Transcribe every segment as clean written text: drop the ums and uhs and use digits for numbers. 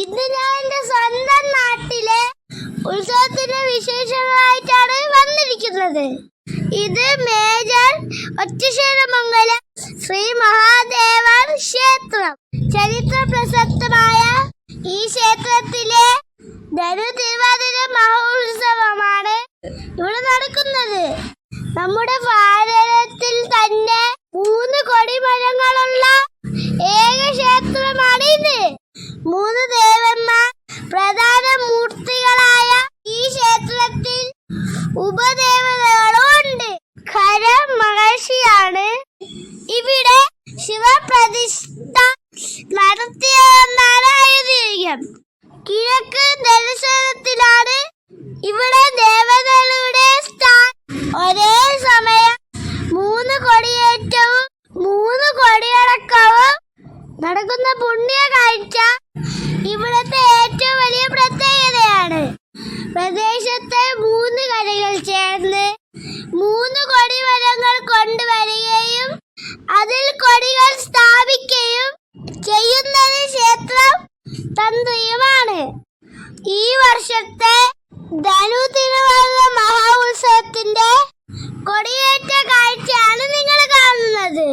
ഇന്ന് ഞാൻ എന്റെ സ്വന്തം നാട്ടിലെ ഉത്സവത്തിന്റെ വിശേഷങ്ങളായിട്ടാണ് വന്നിരിക്കുന്നത്. ഇത് മേജർ ഒറ്റശേരമംഗലം ശ്രീ മഹാദേവർ ക്ഷേത്രം. ചരിത്ര പ്രസക്തമായ ഈ ക്ഷേത്രത്തിലെ ധനു തിരുവാതിര മഹോത്സവമാണ് ഇവിടെ നടക്കുന്നത്. നമ്മുടെ ഭാരതത്തിൽ തന്നെ 3 കൊടിമരങ്ങളുള്ള ഏക ക്ഷേത്രമാണ് ഇത്. 3 ദേവന്മാർ പ്രധാന മൂർത്തികളായ ഈ ക്ഷേത്രത്തിൽ ഉപദേവതകളും ഉണ്ട്. ഖര മഹർഷിയാണ് ഇവിടെ ശിവപ്രതിഷ്ഠ നടത്തിയതെന്നാണ് ഐതിഹ്യം. കിഴക്ക് ദർശനത്തിലാണ് ഇവിടെ ദേവതകളുടെ സ്ഥാനം. ഒരേ സമയം 3 കൊടിയേറ്റവും 3 കൊടിയടക്കവും നടക്കുന്ന പുണ്യ കാഴ്ച ഇവിടുത്തെ ഏറ്റവും വലിയ പ്രത്യേകതയാണ്. പ്രദേശത്തെ 3 കരകൾ ചേർന്ന് 3 കൊടിമരങ്ങൾ കൊണ്ടുവരികയും അതിൽ കൊടികൾ സ്ഥാപിക്കുകയും ചെയ്യുന്നത് ക്ഷേത്രം തന്ത്രിയുമാണ്. ഈ വർഷത്തെ ധനു തിരുവാതിര മഹോത്സവത്തിന്റെ കൊടിയേറ്റ കാഴ്ചയാണ് നിങ്ങൾ കാണുന്നത്.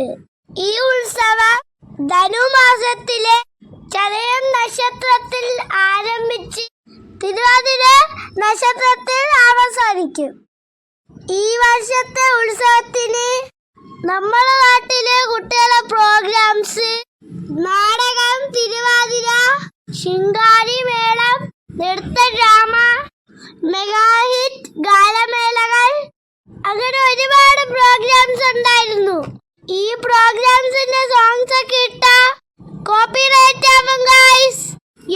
ഈ ഉത്സവം ധനുമാസത്തിലെ ചതയം നക്ഷത്രത്തിൽ ആരംഭിച്ച് തിരുവാതിര നക്ഷത്രത്തിൽ അവസാനിക്കും. ഈ വർഷത്തെ ഉത്സവത്തിന് നമ്മുടെ നാട്ടിലെ കുട്ടികളുടെ പ്രോഗ്രാംസ്, നാടകം, തിരുവാതിര, ശിങ്കാരി മേളം, നൃത്തഡ്രാമ, മെഗാഹിറ്റ് ഗാനമേളകൾ, അങ്ങനെ ഒരുപാട് പ്രോഗ്രാംസ് ഉണ്ടായിരുന്നു. ഈ പ്രോഗ്രാംസിന്റെ സോങ്സ് ഒക്കെ ഇട്ട കോപ്പിറൈറ്റ് ആവും ഗൈസ്.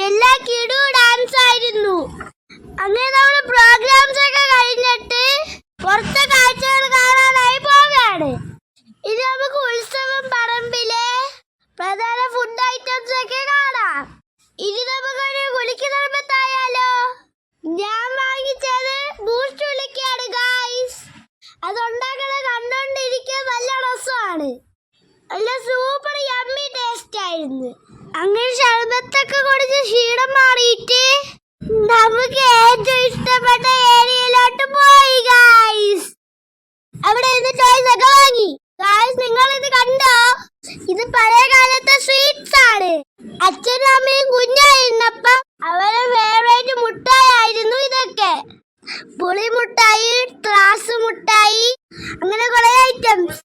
എല്ലാ കിടു ഡാൻസ് ആയിരുന്നു. അങ്ങനെ നമ്മൾ പ്രോഗ്രാംസ് ഒക്കെ കഴിഞ്ഞിട്ട് പുറത്തെ കാഴ്ചകൾ കാണാനായി പോവുകയാണ്. ഇനി നമുക്ക് ഉത്സവം പറമ്പിലെ പ്രധാന ഫുഡ് ഐറ്റംസ് ഒക്കെ കാണാം. ഇനി നമുക്കൊരു കുലുക്കി നിർബത്തായാലോ? ഞാൻ വാങ്ങിച്ചത് ബൂസ്റ്റ് കുലുക്കിയാണ് ഗൈസ്. അതുണ്ടാക്കണ കണ്ടോണ്ടിരിക്കാൻ നല്ല രസമാണ്. നല്ല സൂപ്പർ യമ്മി ടേസ്റ്റ് ആയിരുന്നു. അങ്ങനെ ശർബത്തൊക്കെ കുടിച്ച് ക്ഷീണം മാറിയിട്ട് നമുക്ക് ഏറ്റവും ഇഷ്ടപ്പെട്ട ഏരിയയിലോട്ട് പോയി ഗൈസ്. അവിടെ നിന്ന് ടോയ്സ് ഒക്കെ വാങ്ങി. ഗൈസ്, നിങ്ങൾ ഇത് കണ്ടോ? ഇത് പഴയ കാലത്തെ സ്വീറ്റ്സ് ആണ്. അച്ഛനും അമ്മയും കുഞ്ഞായിരുന്നപ്പം അവരുടെ ഫേവറേറ്റ് മുട്ടായിരുന്നു ഇതൊക്കെ. പുളിമുട്ടായി, ത്രാസ് മുട്ടായി, അങ്ങനെ കുറെ ഐറ്റംസ്.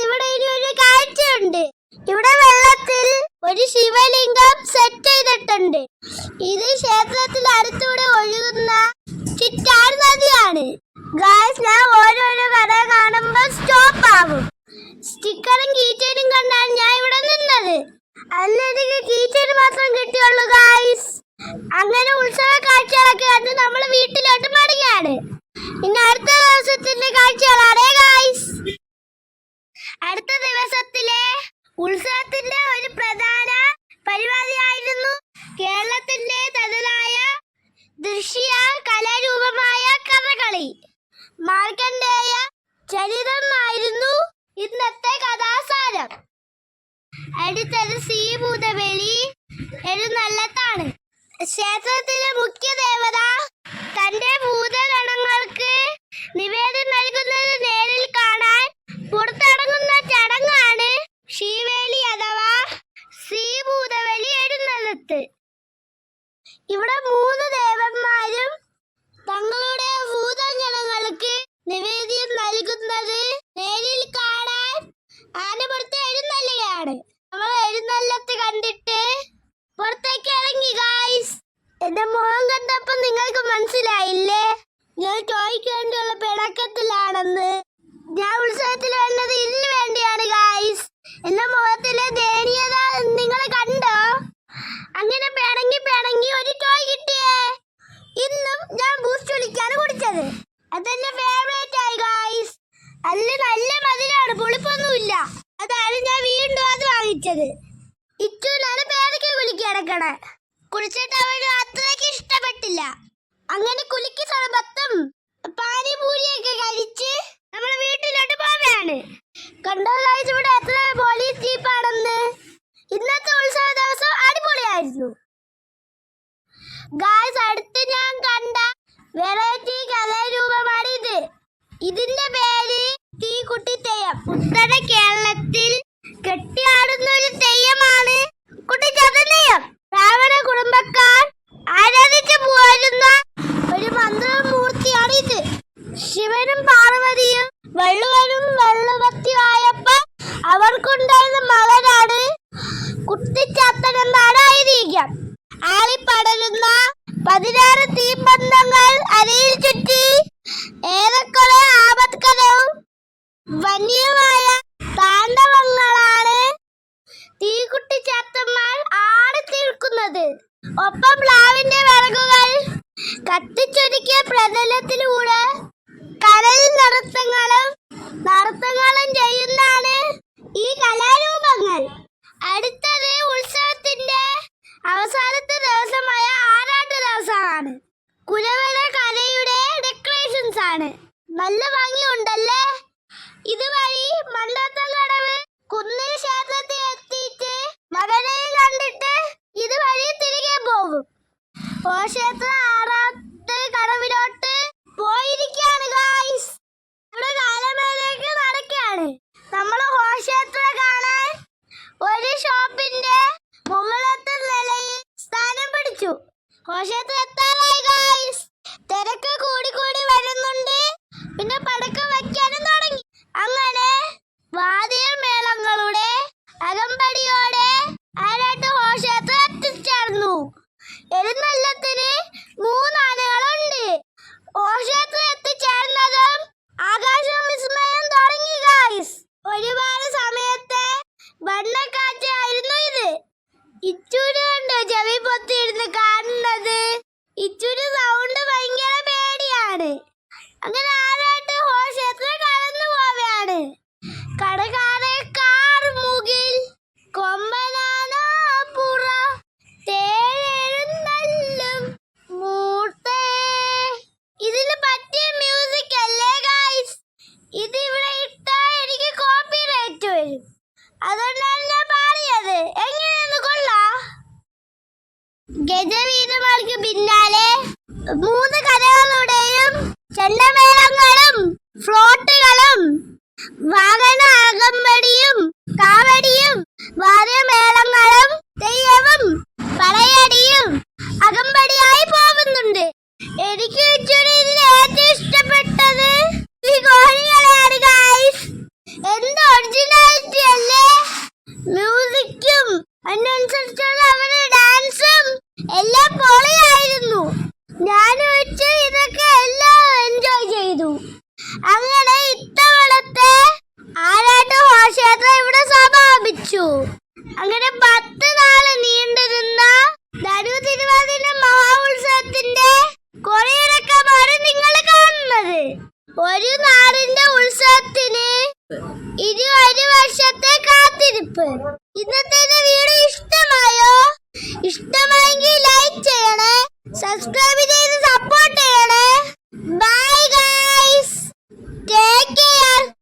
ഇവിടെ ഇനി ഒരു കാഴ്ചയുണ്ട്. ഇവിടെ വെള്ളത്തിൽ ഒരു ശിവലിംഗം സെറ്റ് ചെയ്തിട്ടുണ്ട്. ഇത് ക്ഷേത്രത്തിൽ അടുത്തൂടെ ഒഴുകുന്ന ചിറ്റാർ നദിയാണ്. ഗായ്സ്, ഞാൻ ഓരോരോ കഥ കാണുമ്പോൾ സ്റ്റോപ്പ് ആവും. സ്റ്റിക്കറും കീച്ചേനും കണ്ടാണ് ഞാൻ ഇവിടെ നിന്നത്. അല്ലെങ്കിൽ കീച്ചേന് മാത്രം കിട്ടിയുള്ളൂ ഗായ്സ്. അങ്ങനെ ഉത്സവ കാഴ്ചകളൊക്കെ കണ്ട് നമ്മൾ വീട്ടിലോട്ട് മടങ്ങാണ്. ഇനി അടുത്ത ദിവസത്തിന്റെ കാഴ്ചകളാണ് ഗായ്സ്. അടുത്ത ദിവസത്തിലെ ഉത്സവത്തിന്റെ ഒരു പ്രധാന പരിപാടിയായിരുന്നു കേരളത്തിന്റെ തനതായ ദൃശ്യ കലാരൂപമായ കഥകളി. മാർക്കണ്ഡേയ ചരിതമായിരുന്നു ഇന്നത്തെ കഥാസാരം. അടുത്തത് ശ്രീഭൂതബലി എഴുന്നള്ളത്താണ്. ക്ഷേത്രത്തിലെ മുഖ്യ ദേവത തന്റെ ഭൂതഗണങ്ങൾക്ക് നിവേദനം നൽകുന്നത് നേരിൽ കാണാൻ പുറത്തിറങ്ങുന്ന ചടങ്ങാണ് ശ്രീവേലി അഥവാ ശ്രീഭൂതബലി എഴുന്നള്ളത്ത്. ഇവിടെ 3 ദേവന്മാരും തങ്ങളുടെ ഭൂതഗണങ്ങൾക്ക് നിവേദ്യം നൽകുന്നത് നേരിൽ കാണാൻ ആനപ്പുറത്ത് എഴുന്നള്ളുകയാണ്. നമ്മൾ എഴുന്നള്ളത്ത് കണ്ടിട്ട് പുറത്തേക്ക് ഇറങ്ങി ഗായ്സ്. എന്റെ മുഖം കണ്ടപ്പോ നിങ്ങൾക്ക് മനസ്സിലായില്ലേ ഞാൻ ടോയ്ക്ക് വേണ്ടിയുള്ള പിണക്കത്തിലാണെന്ന്? ഞാൻ ഉത്സവത്തിൽ വന്നത് ഇതിന് വേണ്ടിയാണ് ഗായ്സ്. എന്റെ മുഖത്തിലെ ദയനീയത നിങ്ങൾ കണ്ടോ? അങ്ങനെ പിണങ്ങി ഒരു ടോയ് കിട്ടിയേ. ഇന്നും ഞാൻ ബൂസ്റ്റ് കുടിക്കാണ് കുടിച്ചത്. അതെന്റെ ഫേവറേറ്റ് ആയി ഗായ്സ്. നല്ല മധുരമാണ്, പുളിപ്പൊന്നുമില്ല. അതാണ് ഞാൻ വീണ്ടും അത് വാങ്ങിച്ചത്. ഇറ്റുനാണ് പേരയ്ക്ക് കുലുക്കി കിടക്കണേ. കുടിച്ചിട്ട് അവന് അത്രയ്ക്ക് ഇഷ്ടപ്പെട്ടില്ല. അങ്ങനെ കുലുക്കി സർബത്തും പാനിപൂരിയൊക്കെ കഴിച്ച് നമ്മുടെ വീട്ടിലോട്ട് പോവുകയാണ്. കണ്ടോ ഗൈസ്, ഇവിടെ എത്ര പോലീസ് ജീപ്പാണെന്ന്. ഇന്നത്തെ ഉത്സവ ദിവസം അടിപൊളിയായിരുന്നു. ഗായ്സ്, അടുത്ത് ഞാൻ കണ്ട വെറൈറ്റി കലാരൂപമാണിത്. ഇതിന്റെ പേര് തീക്കുട്ടി തെയ്യം. ഉത്തര കേരളത്തിൽ കെട്ടിയാടുന്ന ഒരു തെയ്യമാണ് കുട്ടിച്ചാത്തൻ. രാവണ കുടുംബക്കാർ ആരാധിച്ചു പോരുന്ന ഒരു മന്ത്രമൂർത്തിയാണ് ഇത്. ശിവനും പാർവതിയും വള്ളുവനും വള്ളുവത്തിയായപ്പോൾ അവർക്കുണ്ടായിരുന്ന മകനാണ് കുട്ടിച്ചാത്തൻ എന്നാണ് ഐതിഹ്യം. ആളിപ്പടരുന്ന 16 തീപ്പന്തങ്ങൾ അരയിൽ ചുറ്റി ഏറെക്കുറെ ആപത്കരവും വന്യമായ താണ്ഡവങ്ങളാണ് തീക്കുട്ടിച്ചാത്തന്മാർ ആടിത്തീർക്കുന്നത്. ഒപ്പം പ്ലാവിന്റെ വിറകുകൾ കത്തിച്ചൊരുക്കിയ പ്രതലത്തിലൂടെ കടലിൽ നൃത്തങ്ങളും ചെയ്യുന്നതാണ് ഈ കലാരൂപങ്ങൾ. അടുത്തത് ഉത്സവത്തിന്റെ അവസാനത്തെ ദിവസമായ ആറാട്ട് ദിവസമാണ്. കുലവന കലയുടെ ഡെക്കറേഷൻസ് ആണ്. നല്ല ഭംഗിയുണ്ടല്ലേ? ഇതുവഴി മണ്ടത്തങ്കടവ് കുന്നിൽ ക്ഷേത്രത്തിൽ എത്തിയിട്ട് മകനെയും കണ്ടിട്ട് ഇതുവഴി തിരികെ പോകും. ക്ഷേത്ര ആറാട്ട് കടവിലോട്ട് പോയിരിക്കാണ് ഗായ്സ്. ഇവിടെ കാലമേലേക്ക് നടക്കാണ്. നമ്മൾ ക്ഷേത്രം കാണാൻ ഒരു ഷോപ്പിന്റെ മുകളിലത്തെ നിലയിൽ സ്ഥാനം പിടിച്ചു. ക്ഷേത്രം എത്താറായി ഗായ്സ്. തിരക്ക് കൂടി വരുന്നുണ്ട്. പിന്നെ പടക്കം വയ്ക്കാനും തുടങ്ങി. അങ്ങനെ വാദ്യ മേളങ്ങളുടെ അകമ്പടിയോടെ ആരാട്ട് ക്ഷേത്രം എത്തിച്ചേർന്നു. എഴുന്നള്ളത്തിന് 3 ആനകളുണ്ട്. ക്ഷേത്രം എത്തിച്ചേർന്നതും ആകാശം വിസ്മയം തുടങ്ങി ഗായ്സ്. ഒരുപാട് സമയത്തെ വണ്ണക്കാറ്റായിരുന്നു ഇത്. ഇച്ചൂര് കണ്ടോ ചെവി പൊത്തിയിരുന്ന് കാണുന്നത്? ഇച്ചൂര് സൗണ്ട് ഭയങ്കര പേടിയാണ്. അങ്ങനെ ആരാട്ട് ക്ഷേത്രം കടന്നു പോവുകയാണ്. കടകാരക്കാർ മുകിൽ കൊമ്പനാനാപുറ തേരെഴുന്നള്ളും മൂർത്തേ. ഇതിന് പറ്റിയ മ്യൂസിക് അല്ലേ ഗായ്സ്? ഇത് ഇവിടെ ഇട്ടാൽ എനിക്ക് കോപ്പിറൈറ്റ് വരും. അതുകൊണ്ടാണ് ഞാൻ പാടിയത്. എങ്ങനെയെന്ന് കൊള്ളാം. ഗജവീരന്മാർക്ക് പിന്നാലെ 3 കരകളുടെയും ചെണ്ടമേളങ്ങളും ഫ്ലോട്ടുകളും വാഹന അകമ്പടിയും കാവടിയും വാദ്യമേളങ്ങളും തെയ്യവും പടയടിയും അകമ്പടിയായി പോകുന്നുണ്ട്. എനിക്ക് ഇതിൽ ഏറ്റവും ഇഷ്ടപ്പെട്ടത് ഈ കോഴികളെയാണ് ഗായ്സ്. എന്ത് ഒറിജിനാലിറ്റി അല്ലേ? മ്യൂസിക്കും അതിനനുസരിച്ചുള്ള അവരുടെ ഡാൻസും എല്ലാം പൊളിയായിരുന്നു. ഞാൻ ഇതൊക്കെ എല്ലാം എൻജോയ് ചെയ്തു. അങ്ങനെ ഇത്തവണത്തെ ആരാട്ട് ക്ഷേത്രം ഇവിടെ സമാപിച്ചു.